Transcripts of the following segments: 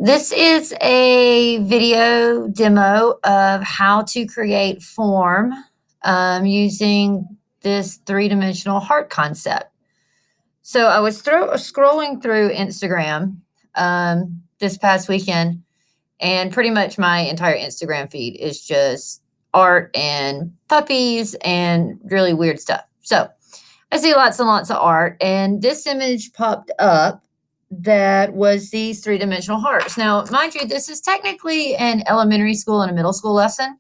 This is a video demo of how to create form using this three-dimensional heart concept. So I was scrolling through Instagram this past weekend, and pretty much my entire Instagram feed is just art and puppies and really weird stuff. So I see lots and lots of art, and this image popped up that was these three-dimensional hearts. Now, mind you, this is technically an elementary school and a middle school lesson,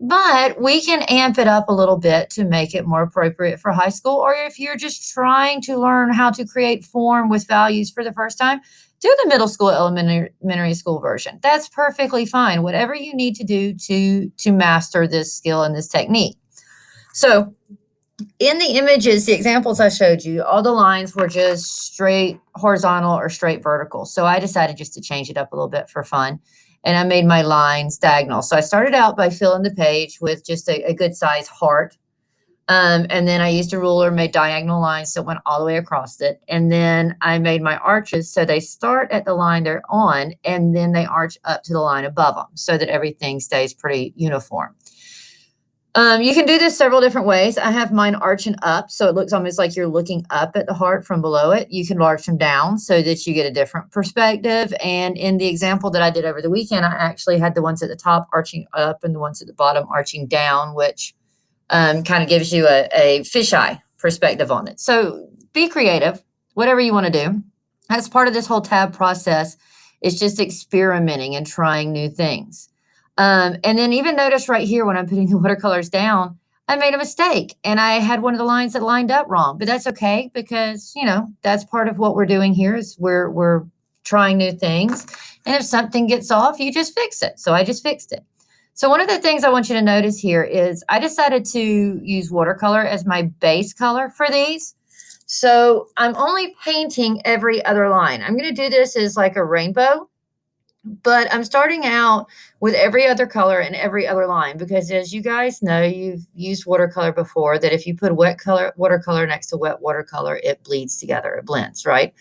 but we can amp it up a little bit to make it more appropriate for high school. Or if you're just trying to learn how to create form with values for the first time, do the middle school, elementary school version. That's perfectly fine. Whatever you need to do to master this skill and this technique. So in the images, the examples I showed you, all the lines were just straight horizontal or straight vertical. So I decided just to change it up a little bit for fun. And I made my lines diagonal. So I started out by filling the page with just a good size heart. And then I used a ruler, made diagonal lines that went all the way across it. And then I made my arches so they start at the line they're on, and then they arch up to the line above them so that everything stays pretty uniform. You can do this several different ways. I have mine arching up, so it looks almost like you're looking up at the heart from below it. You can arch them down so that you get a different perspective. And in the example that I did over the weekend, I actually had the ones at the top arching up and the ones at the bottom arching down, which kind of gives you a fisheye perspective on it. So be creative, whatever you want to do. As part of this whole tab process, it's just experimenting and trying new things. And then even notice right here when I'm putting the watercolors down, I made a mistake and I had one of the lines that lined up wrong, but that's okay because, that's part of what we're doing here is we're trying new things. And if something gets off, you just fix it. So I just fixed it. So one of the things I want you to notice here is I decided to use watercolor as my base color for these. So I'm only painting every other line. I'm going to do this as like a rainbow. But I'm starting out with every other color and every other line because as you guys know, you've used watercolor before, that if you put watercolor next to wet watercolor, it bleeds together, it blends, right?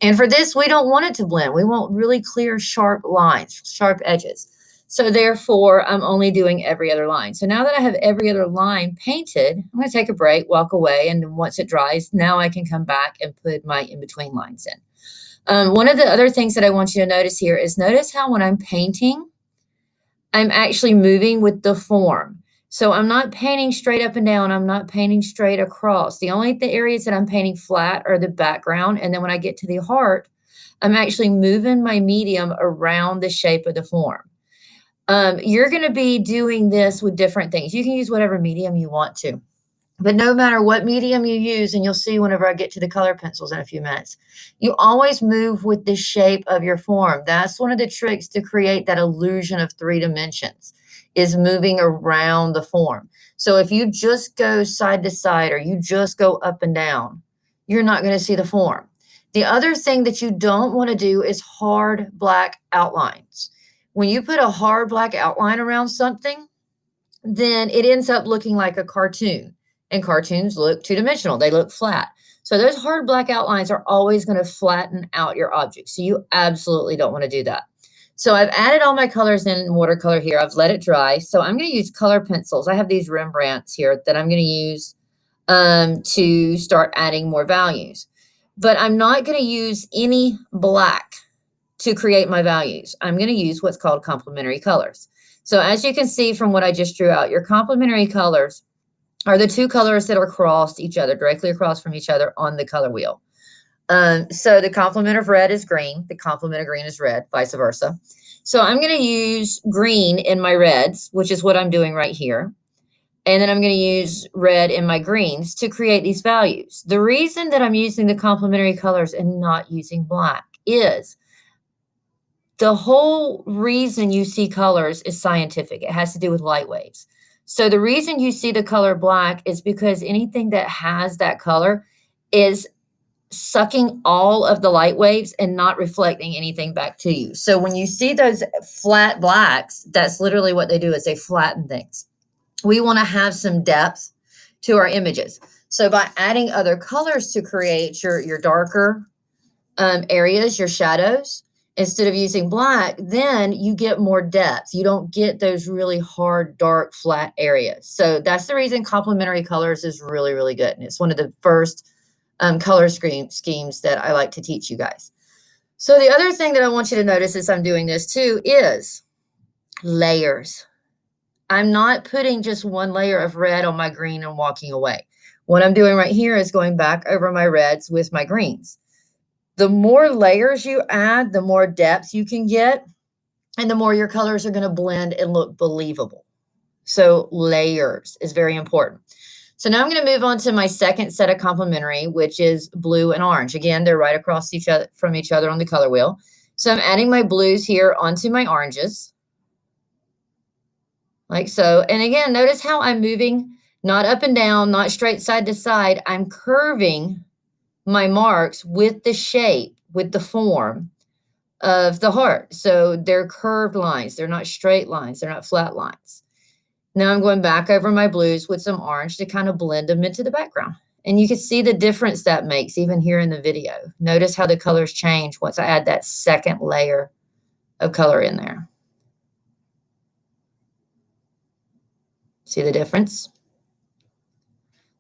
And for this, we don't want it to blend. We want really clear, sharp lines, sharp edges. So therefore, I'm only doing every other line. So now that I have every other line painted, I'm going to take a break, walk away, and then once it dries, now I can come back and put my in-between lines in. One of the other things that I want you to notice here is notice how when I'm painting, I'm actually moving with the form. So I'm not painting straight up and down. I'm not painting straight across. The areas that I'm painting flat are the background. And then when I get to the heart, I'm actually moving my medium around the shape of the form. You're going to be doing this with different things. You can use whatever medium you want to. But no matter what medium you use, and you'll see whenever I get to the color pencils in a few minutes, you always move with the shape of your form. That's one of the tricks to create that illusion of three dimensions, is moving around the form. So if you just go side to side or you just go up and down, you're not going to see the form. The other thing that you don't want to do is hard black outlines. When you put a hard black outline around something, then it ends up looking like a cartoon. And cartoons look two-dimensional. They look flat. So those hard black outlines are always going to flatten out your object. So you absolutely don't want to do that. So I've added all my colors in watercolor here. I've let it dry. So I'm going to use color pencils. I have these Rembrandts here that I'm going to use to start adding more values. But I'm not going to use any black to create my values. I'm going to use what's called complementary colors. So as you can see from what I just drew out, your complementary colors are the two colors that are across each other, directly across from each other on the color wheel. So the complement of red is green. The complement of green is red, vice versa. So I'm going to use green in my reds, which is what I'm doing right here. And then I'm going to use red in my greens to create these values. The reason that I'm using the complementary colors and not using black is the whole reason you see colors is scientific. It has to do with light waves. So the reason you see the color black is because anything that has that color is sucking all of the light waves and not reflecting anything back to you. So when you see those flat blacks, that's literally what they do, is they flatten things. We want to have some depth to our images. So by adding other colors to create your darker areas, your shadows, instead of using black, then you get more depth. You don't get those really hard, dark, flat areas. So that's the reason complementary colors is really, really good. And it's one of the first color schemes that I like to teach you guys. So the other thing that I want you to notice as I'm doing this too is layers. I'm not putting just one layer of red on my green and walking away. What I'm doing right here is going back over my reds with my greens. The more layers you add, the more depth you can get, and the more your colors are going to blend and look believable. So layers is very important. So now I'm going to move on to my second set of complementary, which is blue and orange. Again, they're right across each other from each other on the color wheel. So I'm adding my blues here onto my oranges, like so. And again, notice how I'm moving, not up and down, not straight side to side. I'm curving my marks with the shape, with the form of the heart. So they're curved lines. They're not straight lines. They're not flat lines. Now I'm going back over my blues with some orange to kind of blend them into the background. And you can see the difference that makes even here in the video. Notice how the colors change once I add that second layer of color in there. See the difference?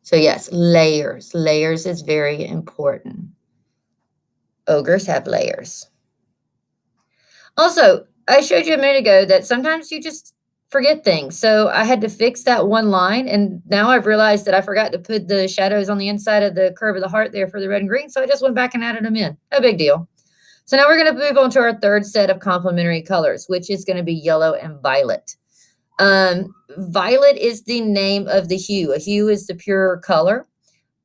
So yes, layers. Layers is very important. Ogres have layers. Also, I showed you a minute ago that sometimes you just forget things. So I had to fix that one line, and now I've realized that I forgot to put the shadows on the inside of the curve of the heart there for the red and green, so I just went back and added them in. No big deal. So now we're going to move on to our third set of complementary colors, which is going to be yellow and violet. Violet is the name of the hue. A hue is the pure color.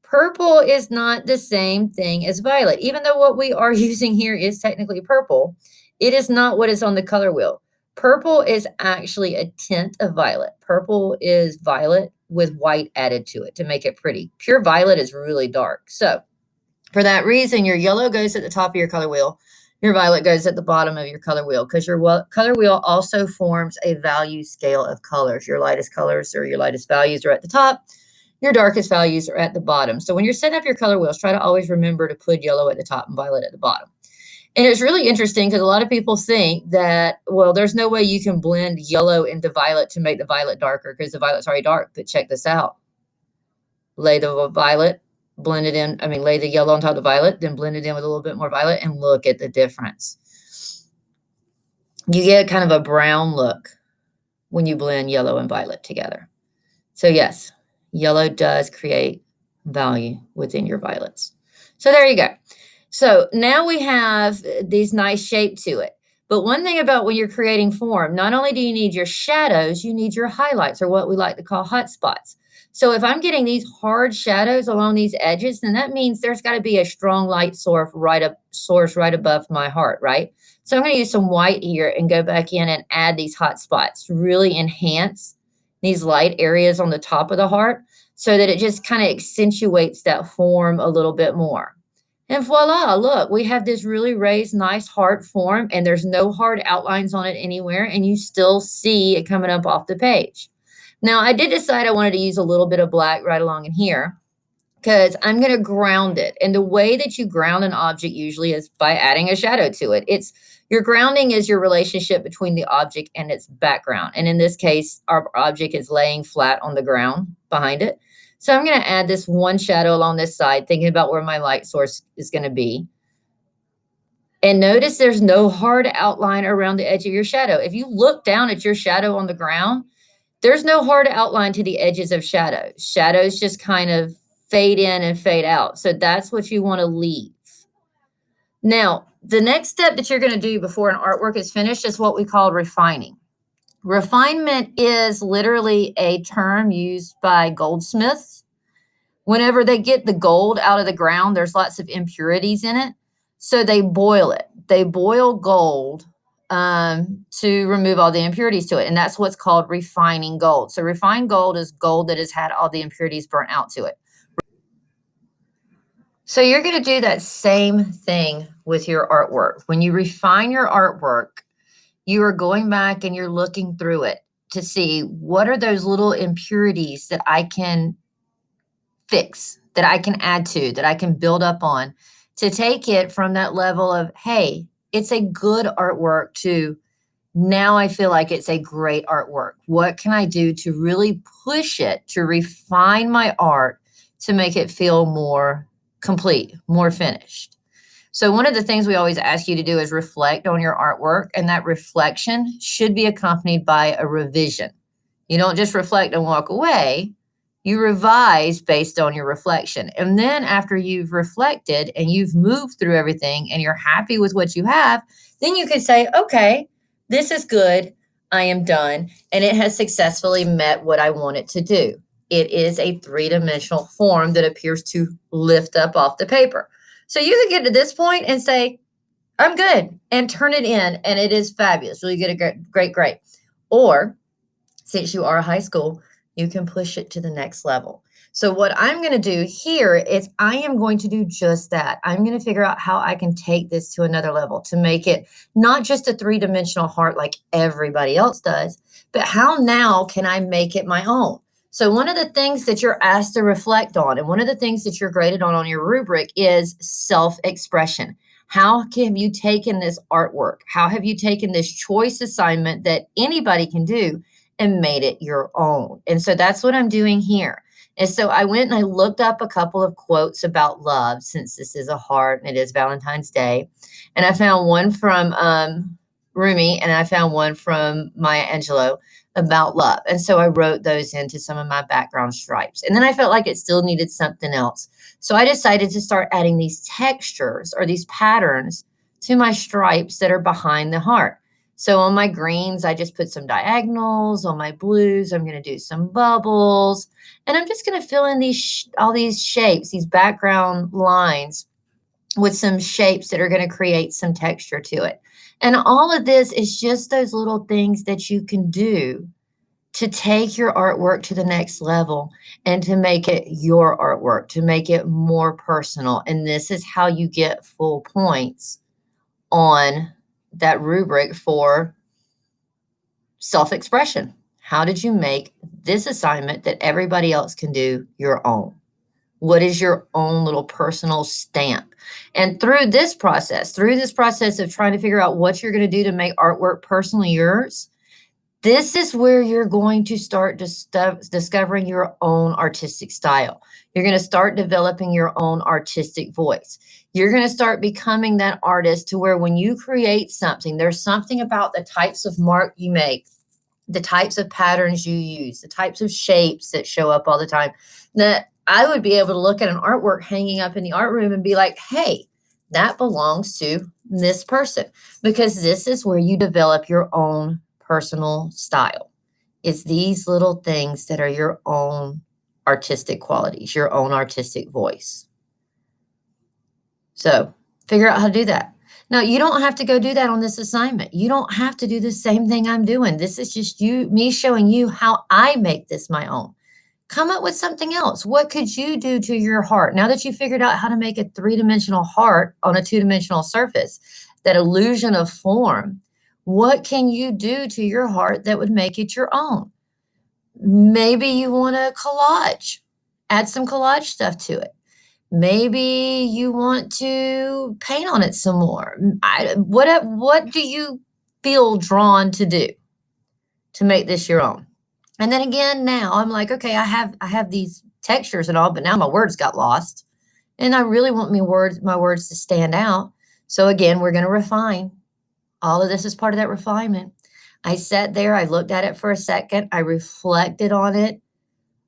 Purple is not the same thing as violet. Even though what we are using here is technically purple, it is not what is on the color wheel. Purple is actually a tint of violet. Purple is violet with white added to it to make it pretty. Pure violet is really dark. So for that reason, your yellow goes at the top of your color wheel. Your violet goes at the bottom of your color wheel because your color wheel also forms a value scale of colors. Your lightest colors or your lightest values are at the top. Your darkest values are at the bottom. So when you're setting up your color wheels, try to always remember to put yellow at the top and violet at the bottom. And it's really interesting because a lot of people think that, well, there's no way you can blend yellow into violet to make the violet darker because the violet's already dark. But check this out. Lay the violet, blend it in. I mean, lay the yellow on top of the violet, then blend it in with a little bit more violet, and look at the difference. You get kind of a brown look when you blend yellow and violet together. So yes, yellow does create value within your violets. So there you go. So now we have these nice shape to it. But one thing about when you're creating form, not only do you need your shadows, you need your highlights, or what we like to call hot spots. So if I'm getting these hard shadows along these edges, then that means there's got to be a strong light source right above my heart, right? So I'm going to use some white here and go back in and add these hot spots, really enhance these light areas on the top of the heart so that it just kind of accentuates that form a little bit more. And voila, look, we have this really raised, nice heart form, and there's no hard outlines on it anywhere, and you still see it coming up off the page. Now, I did decide I wanted to use a little bit of black right along in here because I'm going to ground it. And the way that you ground an object usually is by adding a shadow to it. Your grounding is your relationship between the object and its background. And in this case, our object is laying flat on the ground behind it. So I'm going to add this one shadow along this side, thinking about where my light source is going to be. And notice there's no hard outline around the edge of your shadow. If you look down at your shadow on the ground, there's no hard outline to the edges of shadows. Shadows just kind of fade in and fade out. So that's what you want to leave. Now, the next step that you're going to do before an artwork is finished is what we call refining. Refinement is literally a term used by goldsmiths. Whenever they get the gold out of the ground, there's lots of impurities in it. So they boil it. They boil gold to remove all the impurities to it. And that's what's called refining gold. So refined gold is gold that has had all the impurities burnt out to it. So you're going to do that same thing with your artwork. When you refine your artwork, you are going back and you're looking through it to see what are those little impurities that I can fix, that I can add to, that I can build up on to take it from that level of, hey, It's a good artwork to now I feel like it's a great artwork. What can I do to really push it, to refine my art, to make it feel more complete, more finished? So, one of the things we always ask you to do is reflect on your artwork, and that reflection should be accompanied by a revision. You don't just reflect and walk away, you revise based on your reflection. And then, after you've reflected and you've moved through everything and you're happy with what you have, then you can say, okay, this is good. I am done. And it has successfully met what I want it to do. It is a three-dimensional form that appears to lift up off the paper. So you can get to this point and say, I'm good, and turn it in, and it is fabulous. So you get a great, great, great. Or since you are high school, you can push it to the next level. So what I'm going to do here is I am going to do just that. I'm going to figure out how I can take this to another level to make it not just a three-dimensional heart like everybody else does, but how now can I make it my own? So one of the things that you're asked to reflect on, and one of the things that you're graded on your rubric is self-expression. How have you taken this artwork? How have you taken this choice assignment that anybody can do and made it your own? And so that's what I'm doing here. And so I went and I looked up a couple of quotes about love since this is a heart and it is Valentine's Day. And I found one from Rumi and I found one from Maya Angelou about love. And so I wrote those into some of my background stripes. And then I felt like it still needed something else. So I decided to start adding these textures or these patterns to my stripes that are behind the heart. So on my greens, I just put some diagonals. On my blues, I'm going to do some bubbles. And I'm just going to fill in these all these shapes, these background lines with some shapes that are going to create some texture to it. And all of this is just those little things that you can do to take your artwork to the next level and to make it your artwork, to make it more personal. And this is how you get full points on that rubric for self-expression. How did you make this assignment that everybody else can do your own? What is your own little personal stamp? And through this process of trying to figure out what you're going to do to make artwork personally yours, this is where you're going to start discovering your own artistic style. You're going to start developing your own artistic voice. You're going to start becoming that artist to where when you create something, there's something about the types of mark you make, the types of patterns you use, the types of shapes that show up all the time, that I would be able to look at an artwork hanging up in the art room and be like, hey, that belongs to this person, because this is where you develop your own personal style. It's these little things that are your own artistic qualities, your own artistic voice. So figure out how to do that. Now, you don't have to go do that on this assignment. You don't have to do the same thing I'm doing. This is just me showing you how I make this my own. Come up with something else. What could you do to your heart? Now that you figured out how to make a three-dimensional heart on a two-dimensional surface, that illusion of form, what can you do to your heart that would make it your own? Maybe you want to collage, add some collage stuff to it. Maybe you want to paint on it some more. What do you feel drawn to do to make this your own? And then again, now I'm like, okay, I have these textures and all, but now my words got lost, and I really want my words to stand out. So again, we're going to refine. All of this is part of that refinement. I sat there, I looked at it for a second, I reflected on it,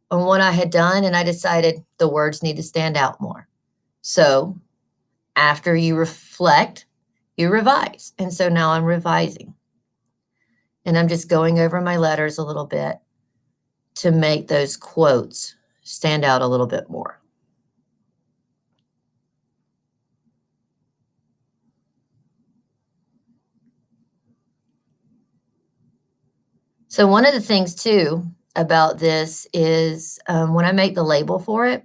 on what I had done, and I decided the words need to stand out more. So after you reflect, you revise. And so now I'm revising. And I'm just going over my letters a little bit to make those quotes stand out a little bit more. So one of the things too about this is when I make the label for it,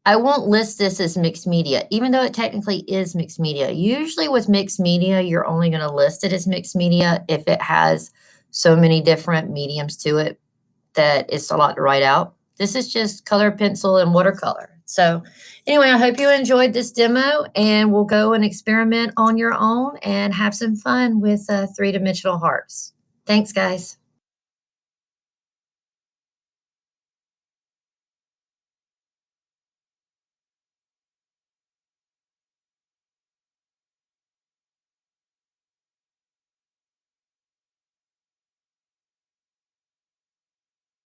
I won't list this as mixed media, even though it technically is mixed media. Usually with mixed media, you're only going to list it as mixed media if it has so many different mediums to it that it's a lot to write out. This is just color pencil and watercolor. So anyway, I hope you enjoyed this demo and we'll go and experiment on your own and have some fun with three-dimensional hearts. Thanks, guys.